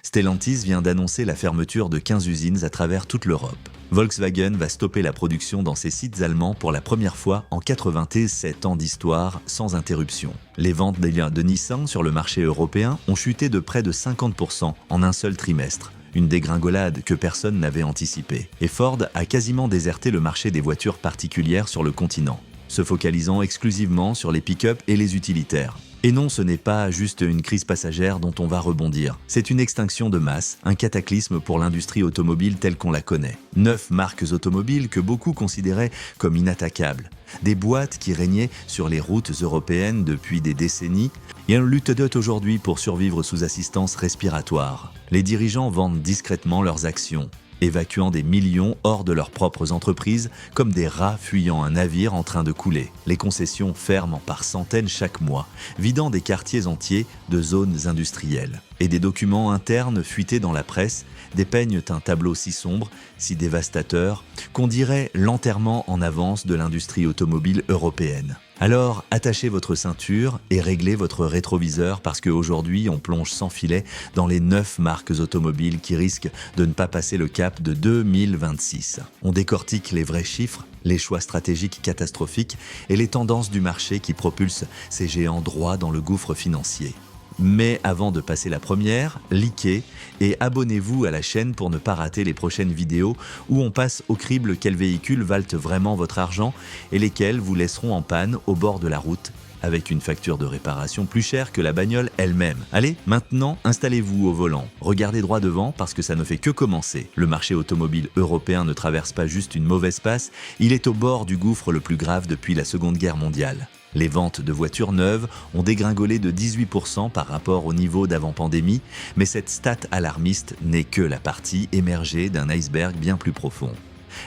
Stellantis vient d'annoncer la fermeture de 15 usines à travers toute l'Europe. Volkswagen va stopper la production dans ses sites allemands pour la première fois en 87 ans d'histoire sans interruption. Les ventes de Nissan sur le marché européen ont chuté de près de 50% en un seul trimestre. Une dégringolade que personne n'avait anticipée. Et Ford a quasiment déserté le marché des voitures particulières sur le continent, se focalisant exclusivement sur les pick-up et les utilitaires. Et non, ce n'est pas juste une crise passagère dont on va rebondir. C'est une extinction de masse, un cataclysme pour l'industrie automobile telle qu'on la connaît. 9 marques automobiles que beaucoup considéraient comme inattaquables. Des boîtes qui régnaient sur les routes européennes depuis des décennies et elles luttent aujourd'hui pour survivre sous assistance respiratoire. Les dirigeants vendent discrètement leurs actions, évacuant des millions hors de leurs propres entreprises comme des rats fuyant un navire en train de couler. Les concessions ferment par centaines chaque mois, vidant des quartiers entiers de zones industrielles. Et des documents internes fuités dans la presse dépeignent un tableau si sombre, si dévastateur, qu'on dirait l'enterrement en avance de l'industrie automobile européenne. Alors, attachez votre ceinture et réglez votre rétroviseur parce qu'aujourd'hui, on plonge sans filet dans les 9 marques automobiles qui risquent de ne pas passer le cap de 2026. On décortique les vrais chiffres, les choix stratégiques catastrophiques et les tendances du marché qui propulsent ces géants droit dans le gouffre financier. Mais avant de passer la première, likez et abonnez-vous à la chaîne pour ne pas rater les prochaines vidéos où on passe au crible quels véhicules valent vraiment votre argent et lesquels vous laisseront en panne au bord de la route avec une facture de réparation plus chère que la bagnole elle-même. Allez, maintenant, installez-vous au volant. Regardez droit devant parce que ça ne fait que commencer. Le marché automobile européen ne traverse pas juste une mauvaise passe, il est au bord du gouffre le plus grave depuis la Seconde Guerre mondiale. Les ventes de voitures neuves ont dégringolé de 18% par rapport au niveau d'avant-pandémie, mais cette stat alarmiste n'est que la partie émergée d'un iceberg bien plus profond.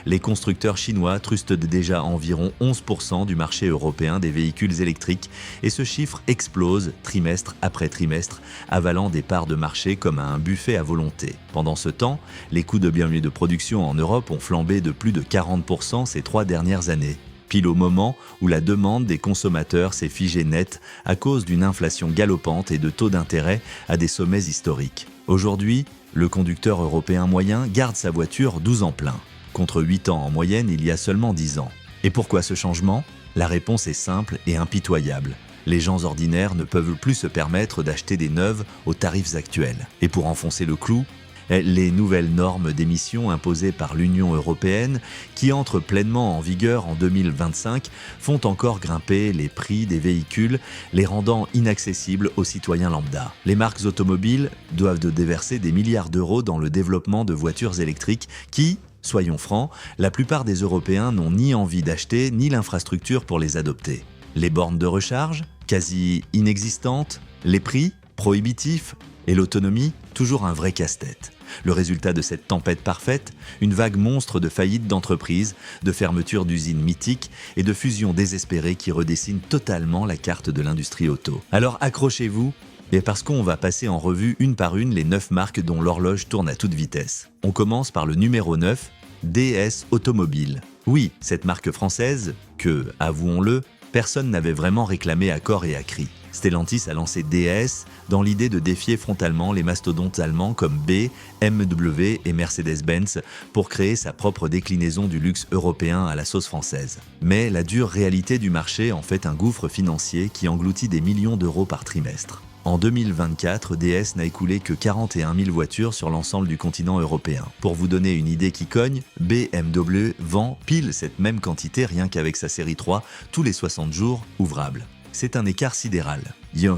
Les constructeurs chinois trustent déjà environ 11% du marché européen des véhicules électriques et ce chiffre explose trimestre après trimestre, avalant des parts de marché comme à un buffet à volonté. Pendant ce temps, les coûts de biens de production en Europe ont flambé de plus de 40% ces 3 dernières années. Pile au moment où la demande des consommateurs s'est figée net à cause d'une inflation galopante et de taux d'intérêt à des sommets historiques. Aujourd'hui, le conducteur européen moyen garde sa voiture 12 ans plein, contre 8 ans en moyenne il y a seulement 10 ans. Et pourquoi ce changement ? La réponse est simple et impitoyable. Les gens ordinaires ne peuvent plus se permettre d'acheter des neuves aux tarifs actuels. Et pour enfoncer le clou, les nouvelles normes d'émissions imposées par l'Union européenne, qui entrent pleinement en vigueur en 2025, font encore grimper les prix des véhicules, les rendant inaccessibles aux citoyens lambda. Les marques automobiles doivent déverser des milliards d'euros dans le développement de voitures électriques qui, soyons francs, la plupart des Européens n'ont ni envie d'acheter ni l'infrastructure pour les adopter. Les bornes de recharge, quasi inexistantes, les prix, prohibitifs, et l'autonomie, toujours un vrai casse-tête. Le résultat de cette tempête parfaite, une vague monstre de faillites d'entreprises, de fermetures d'usines mythiques et de fusions désespérées qui redessinent totalement la carte de l'industrie auto. Alors accrochez-vous, et parce qu'on va passer en revue une par une les 9 marques dont l'horloge tourne à toute vitesse. On commence par le numéro 9, DS Automobile. Oui, cette marque française que, avouons-le, personne n'avait vraiment réclamé à corps et à cri. Stellantis a lancé DS dans l'idée de défier frontalement les mastodontes allemands comme B, BMW et Mercedes-Benz pour créer sa propre déclinaison du luxe européen à la sauce française. Mais la dure réalité du marché en fait un gouffre financier qui engloutit des millions d'euros par trimestre. En 2024, DS n'a écoulé que 41 000 voitures sur l'ensemble du continent européen. Pour vous donner une idée qui cogne, BMW vend pile cette même quantité rien qu'avec sa série 3 tous les 60 jours ouvrables. C'est un écart sidéral.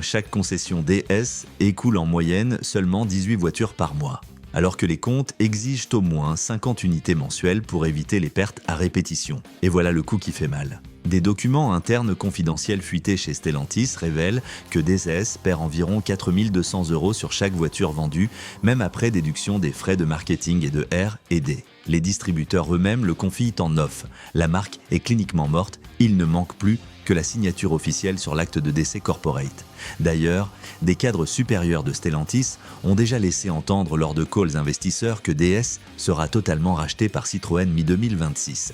Chaque concession DS écoule en moyenne seulement 18 voitures par mois, alors que les comptes exigent au moins 50 unités mensuelles pour éviter les pertes à répétition. Et voilà le coup qui fait mal. Des documents internes confidentiels fuités chez Stellantis révèlent que DS perd environ 4 200 € sur chaque voiture vendue, même après déduction des frais de marketing et de R&D. Les distributeurs eux-mêmes le confient en off. La marque est cliniquement morte, il ne manque plus que la signature officielle sur l'acte de décès corporate. D'ailleurs, des cadres supérieurs de Stellantis ont déjà laissé entendre lors de calls investisseurs que DS sera totalement racheté par Citroën mi-2026.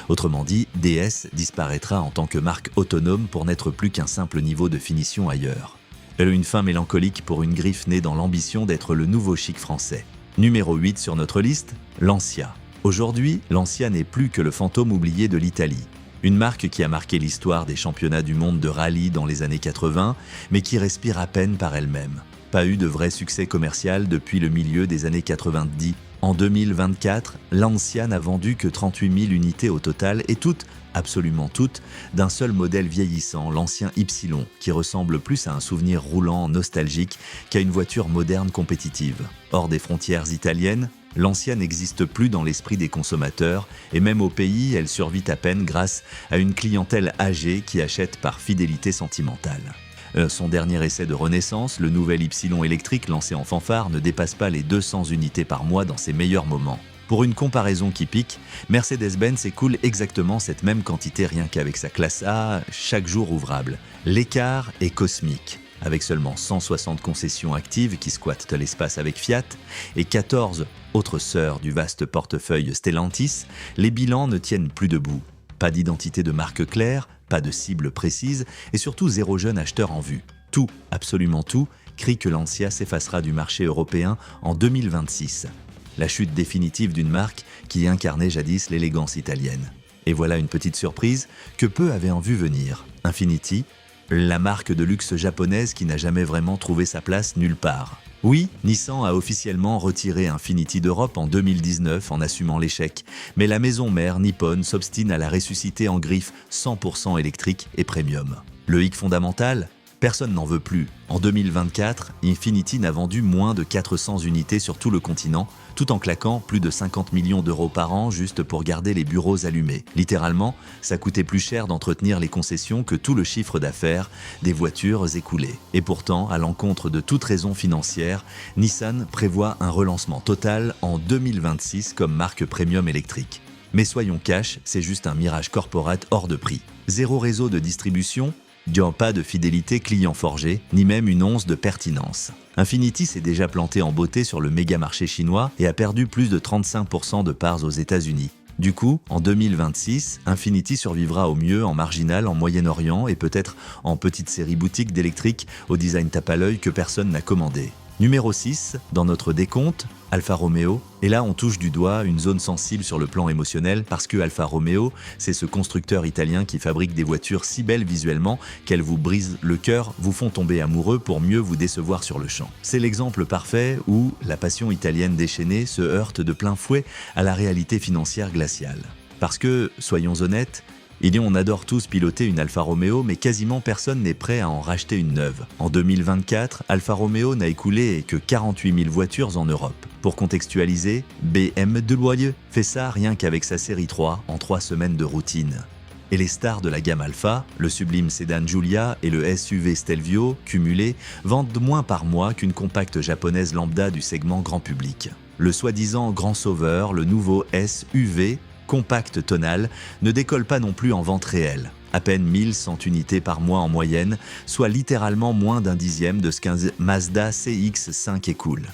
Autrement dit, DS disparaîtra en tant que marque autonome pour n'être plus qu'un simple niveau de finition ailleurs. Elle a une fin mélancolique pour une griffe née dans l'ambition d'être le nouveau chic français. Numéro 8 sur notre liste, Lancia. Aujourd'hui, Lancia n'est plus que le fantôme oublié de l'Italie. Une marque qui a marqué l'histoire des championnats du monde de rallye dans les années 80, mais qui respire à peine par elle-même. Pas eu de vrai succès commercial depuis le milieu des années 90. En 2024, Lancia n'a vendu que 38 000 unités au total et toutes, absolument toutes, d'un seul modèle vieillissant, l'ancien Y, qui ressemble plus à un souvenir roulant nostalgique qu'à une voiture moderne compétitive. Hors des frontières italiennes, Lancia n'existe plus dans l'esprit des consommateurs et même au pays, elle survit à peine grâce à une clientèle âgée qui achète par fidélité sentimentale. Son dernier essai de renaissance, le nouvel Y électrique lancé en fanfare, ne dépasse pas les 200 unités par mois dans ses meilleurs moments. Pour une comparaison qui pique, Mercedes-Benz écoule exactement cette même quantité rien qu'avec sa classe A chaque jour ouvrable. L'écart est cosmique. Avec seulement 160 concessions actives qui squattent l'espace avec Fiat et 14 autres sœurs du vaste portefeuille Stellantis, les bilans ne tiennent plus debout. Pas d'identité de marque claire, pas de cible précise et surtout zéro jeune acheteur en vue. Tout, absolument tout, crie que Lancia s'effacera du marché européen en 2026. La chute définitive d'une marque qui incarnait jadis l'élégance italienne. Et voilà une petite surprise que peu avaient en vue venir. Infiniti, la marque de luxe japonaise qui n'a jamais vraiment trouvé sa place nulle part. Oui, Nissan a officiellement retiré Infiniti d'Europe en 2019 en assumant l'échec, mais la maison mère nippone s'obstine à la ressusciter en griffe 100% électrique et premium. Le hic fondamental ? Personne n'en veut plus. En 2024, Infiniti n'a vendu moins de 400 unités sur tout le continent, tout en claquant plus de 50 millions d'euros par an juste pour garder les bureaux allumés. Littéralement, ça coûtait plus cher d'entretenir les concessions que tout le chiffre d'affaires des voitures écoulées. Et pourtant, à l'encontre de toute raison financière, Nissan prévoit un relancement total en 2026 comme marque premium électrique. Mais soyons cash, c'est juste un mirage corporate hors de prix. Zéro réseau de distribution, pas de fidélité client forgé, ni même une once de pertinence. Infiniti s'est déjà planté en beauté sur le méga marché chinois et a perdu plus de 35% de parts aux États-Unis. Du coup, en 2026, Infiniti survivra au mieux en marginal en Moyen-Orient et peut-être en petite série boutique d'électrique au design tape à l'œil que personne n'a commandé. Numéro 6, dans notre décompte, Alfa Romeo. Et là, on touche du doigt une zone sensible sur le plan émotionnel parce que Alfa Romeo, c'est ce constructeur italien qui fabrique des voitures si belles visuellement qu'elles vous brisent le cœur, vous font tomber amoureux pour mieux vous décevoir sur le champ. C'est l'exemple parfait où la passion italienne déchaînée se heurte de plein fouet à la réalité financière glaciale. Parce que, soyons honnêtes, on adore tous piloter une Alfa Romeo, mais quasiment personne n'est prêt à en racheter une neuve. En 2024, Alfa Romeo n'a écoulé que 48 000 voitures en Europe. Pour contextualiser, BMW fait ça rien qu'avec sa série 3 en 3 semaines de routine. Et les stars de la gamme Alfa, le sublime sédan Giulia et le SUV Stelvio, cumulés, vendent moins par mois qu'une compacte japonaise lambda du segment grand public. Le soi-disant grand sauveur, le nouveau SUV, compact tonal, ne décolle pas non plus en vente réelle. À peine 1100 unités par mois en moyenne, soit littéralement moins d'un dixième de ce qu'un Mazda CX-5 écoule.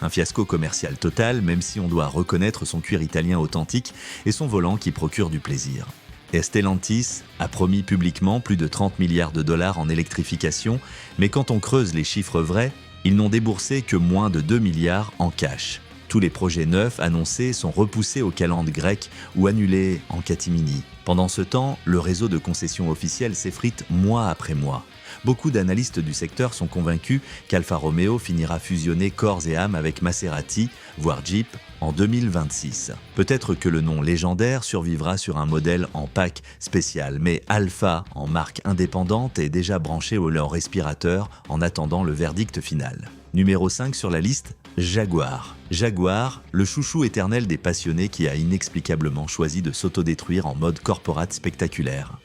Un fiasco commercial total, même si on doit reconnaître son cuir italien authentique et son volant qui procure du plaisir. Et Stellantis a promis publiquement plus de 30 milliards de dollars en électrification, mais quand on creuse les chiffres vrais, ils n'ont déboursé que moins de 2 milliards en cash. Tous les projets neufs annoncés sont repoussés au calendrier grec ou annulés en catimini. Pendant ce temps, le réseau de concessions officielles s'effrite mois après mois. Beaucoup d'analystes du secteur sont convaincus qu'Alfa Romeo finira fusionner corps et âme avec Maserati, voire Jeep, en 2026. Peut-être que le nom légendaire survivra sur un modèle en pack spécial, mais Alfa, en marque indépendante, est déjà branché au leur respirateur en attendant le verdict final. Numéro 5 sur la liste, Jaguar. Jaguar, le chouchou éternel des passionnés qui a inexplicablement choisi de s'autodétruire en mode corporate spectaculaire.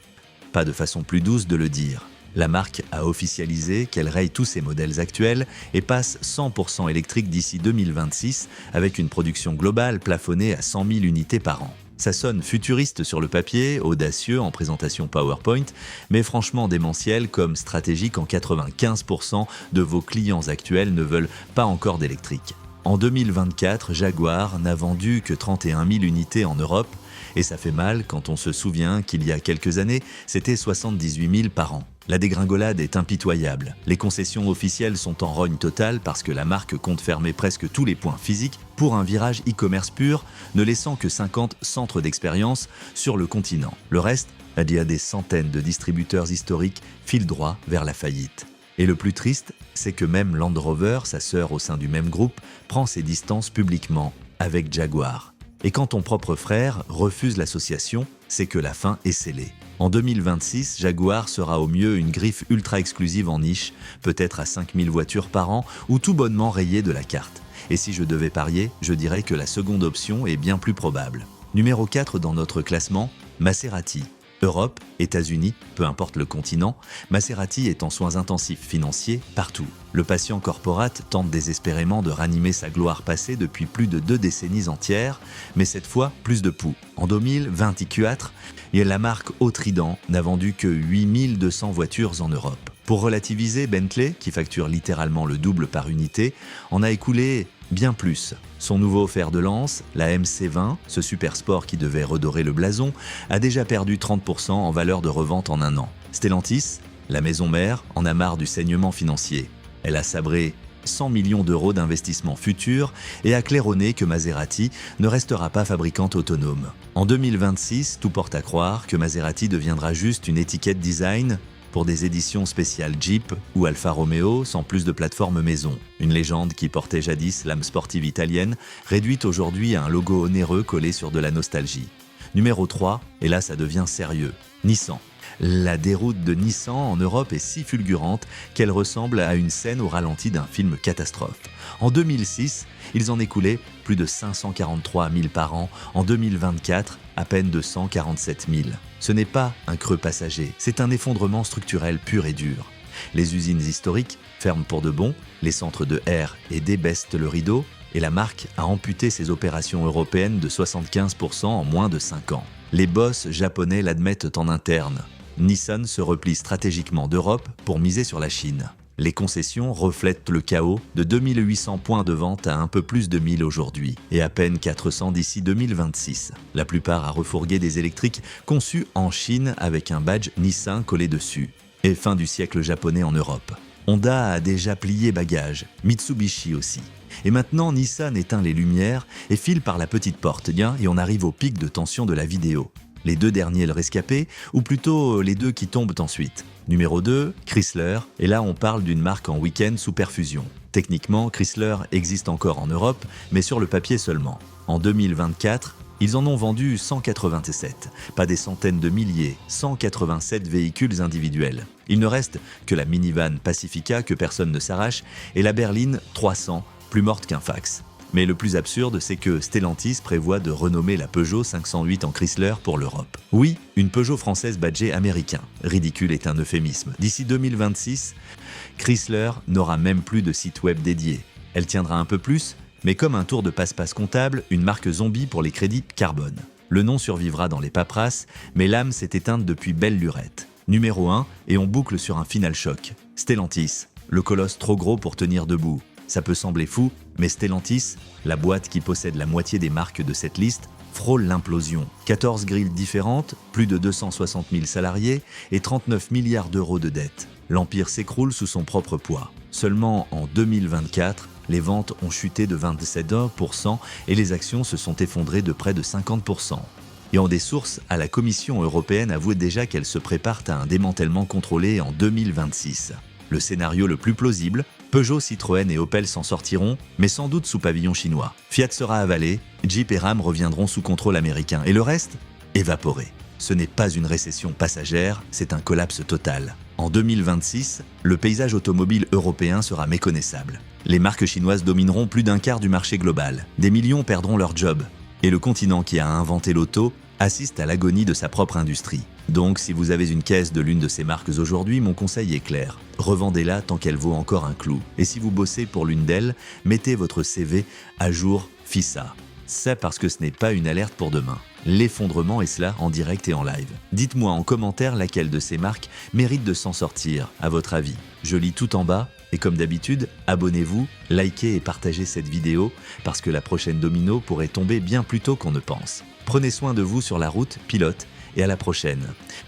Pas de façon plus douce de le dire. La marque a officialisé qu'elle raye tous ses modèles actuels et passe 100% électrique d'ici 2026 avec une production globale plafonnée à 100 000 unités par an. Ça sonne futuriste sur le papier, audacieux en présentation PowerPoint, mais franchement démentiel comme stratégie quand 95% de vos clients actuels ne veulent pas encore d'électrique. En 2024, Jaguar n'a vendu que 31 000 unités en Europe Et ça fait mal quand on se souvient qu'il y a quelques années, c'était 78 000 par an. La dégringolade est impitoyable. Les concessions officielles sont en rogne totale parce que la marque compte fermer presque tous les points physiques pour un virage e-commerce pur, ne laissant que 50 centres d'expérience sur le continent. Le reste, il y a des centaines de distributeurs historiques filent droit vers la faillite. Et le plus triste, c'est que même Land Rover, sa sœur au sein du même groupe, prend ses distances publiquement avec Jaguar. Et quand ton propre frère refuse l'association, c'est que la fin est scellée. En 2026, Jaguar sera au mieux une griffe ultra exclusive en niche, peut-être à 5000 voitures par an ou tout bonnement rayée de la carte. Et si je devais parier, je dirais que la seconde option est bien plus probable. Numéro 4 dans notre classement, Maserati. Europe, États-Unis, peu importe le continent, Maserati est en soins intensifs financiers partout. Le patient corporate tente désespérément de ranimer sa gloire passée depuis plus de 2 décennies entières, mais cette fois plus de poux. En 2024, la marque Autrident n'a vendu que 8200 voitures en Europe. Pour relativiser, Bentley, qui facture littéralement le double par unité, en a écoulé bien plus. Son nouveau fer de lance, la MC20, ce super sport qui devait redorer le blason, a déjà perdu 30% en valeur de revente en un an. Stellantis, la maison mère, en a marre du saignement financier. Elle a sabré 100 millions d'euros d'investissement futur et a claironné que Maserati ne restera pas fabricante autonome. En 2026, tout porte à croire que Maserati deviendra juste une étiquette design pour des éditions spéciales Jeep ou Alfa Romeo sans plus de plateforme maison. Une légende qui portait jadis l'âme sportive italienne, réduite aujourd'hui à un logo onéreux collé sur de la nostalgie. Numéro 3, et là ça devient sérieux, Nissan. La déroute de Nissan en Europe est si fulgurante qu'elle ressemble à une scène au ralenti d'un film catastrophe. En 2006, ils en écoulaient plus de 543 000 par an. En 2024, à peine 247 000. Ce n'est pas un creux passager, c'est un effondrement structurel pur et dur. Les usines historiques ferment pour de bon, les centres de R et D baissent le rideau, et la marque a amputé ses opérations européennes de 75% en moins de 5 ans. Les boss japonais l'admettent en interne. Nissan se replie stratégiquement d'Europe pour miser sur la Chine. Les concessions reflètent le chaos, de 2800 points de vente à un peu plus de 1000 aujourd'hui, et à peine 400 d'ici 2026. La plupart a refourgué des électriques conçus en Chine avec un badge Nissan collé dessus. Et fin du siècle japonais en Europe. Honda a déjà plié bagages, Mitsubishi aussi. Et maintenant, Nissan éteint les lumières et file par la petite porte, et on arrive au pic de tension de la vidéo. Les 2 derniers le rescapés, ou plutôt les 2 qui tombent ensuite. Numéro 2, Chrysler, et là on parle d'une marque en week-end sous perfusion. Techniquement, Chrysler existe encore en Europe, mais sur le papier seulement. En 2024, ils en ont vendu 187, pas des centaines de milliers, 187 véhicules individuels. Il ne reste que la minivan Pacifica que personne ne s'arrache, et la berline 300, plus morte qu'un fax. Mais le plus absurde, c'est que Stellantis prévoit de renommer la Peugeot 508 en Chrysler pour l'Europe. Oui, une Peugeot française badgée américain. Ridicule est un euphémisme. D'ici 2026, Chrysler n'aura même plus de site web dédié. Elle tiendra un peu plus, mais comme un tour de passe-passe comptable, une marque zombie pour les crédits carbone. Le nom survivra dans les paperasses, mais l'âme s'est éteinte depuis belle lurette. Numéro 1, et on boucle sur un final choc. Stellantis, le colosse trop gros pour tenir debout. Ça peut sembler fou, mais Stellantis, la boîte qui possède la moitié des marques de cette liste, frôle l'implosion. 14 grilles différentes, plus de 260 000 salariés et 39 milliards d'euros de dettes. L'empire s'écroule sous son propre poids. Seulement en 2024, les ventes ont chuté de 27% et les actions se sont effondrées de près de 50%. Et des sources à la Commission européenne avouent déjà qu'elles se préparent à un démantèlement contrôlé en 2026. Le scénario le plus plausible, Peugeot, Citroën et Opel s'en sortiront, mais sans doute sous pavillon chinois. Fiat sera avalé, Jeep et Ram reviendront sous contrôle américain, et le reste, évaporé. Ce n'est pas une récession passagère, c'est un collapse total. En 2026, le paysage automobile européen sera méconnaissable. Les marques chinoises domineront plus d'un quart du marché global. Des millions perdront leur job. Et le continent qui a inventé l'auto assiste à l'agonie de sa propre industrie. Donc, si vous avez une caisse de l'une de ces marques aujourd'hui, mon conseil est clair. Revendez-la tant qu'elle vaut encore un clou. Et si vous bossez pour l'une d'elles, mettez votre CV à jour FISA. C'est parce que ce n'est pas une alerte pour demain. L'effondrement est cela en direct et en live. Dites-moi en commentaire laquelle de ces marques mérite de s'en sortir, à votre avis. Je lis tout en bas et comme d'habitude, abonnez-vous, likez et partagez cette vidéo parce que la prochaine domino pourrait tomber bien plus tôt qu'on ne pense. Prenez soin de vous sur la route, pilote, et à la prochaine.